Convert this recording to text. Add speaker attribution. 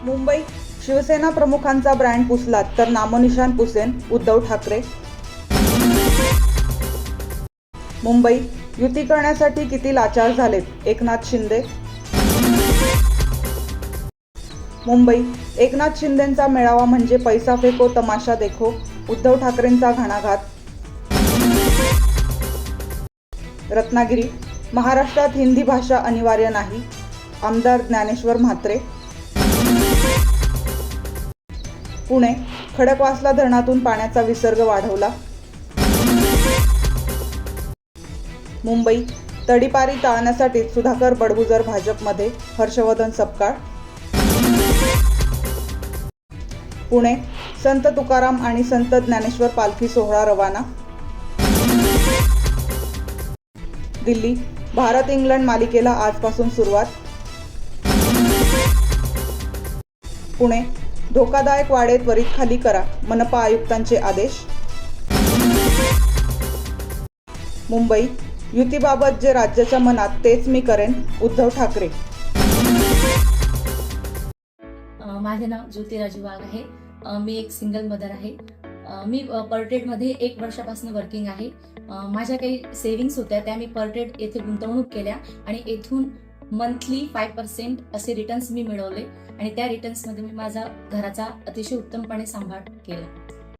Speaker 1: Mumbai Shiv Sena प्रमुखांचा brand पुसलात तर नामोनिशाण पुसेन उद्धव ठाकरे. मुंबई युती करण्यासाठी किती लाचार झालेत एकनाथ शिंदे. मुंबई एकनाथ शिंदेंचा मेळावा म्हणजे पैसा फेको तमाशा देखो उद्धव ठाकरेंचा घणाघात. रत्नागिरी महाराष्ट्रात हिंदी भाषा अनिवार्य नाही आमदार ज्ञानेश्वर म्हात्रे. पुणे खडकवासला धरणातून पाण्याचा विसर्ग वाढवला. मुंबई तडीपारी टाळण्यासाठी सुधाकर बडगुजर भाजपमध्ये हर्षवर्धन सपकाळ. पुणे संत तुकाराम आणि संत ज्ञानेश्वर पालखी सोहळा रवाना. दिल्ली भारत इंग्लंड मालिकेला आजपासून सुरुवात. पुणे धोकादायक वाडे त्वरित खाली करा मनपा आयुक्तांचे आदेश. मुंबई युतीबाबत जे राज्याच्या मनात तेच मी करेन उद्धव ठाकरे.
Speaker 2: माझे नाव ज्योती राजू वाघ आहे. मी एक सिंगल मदर आहे. मी पर्टेडमध्ये 1 वर्षापासून वर्किंग आहे. माझ्या काही सेव्हिंग्स होत्या त्या मी पर्टेड येथे गुंतवणूक केल्या आणि येथून मंथली 5% असे रिटर्न्स मी मिळवले आणि त्या रिटर्न्समध्ये मी माझा घराचा अतिशय उत्तमपणे सांभाळ केला.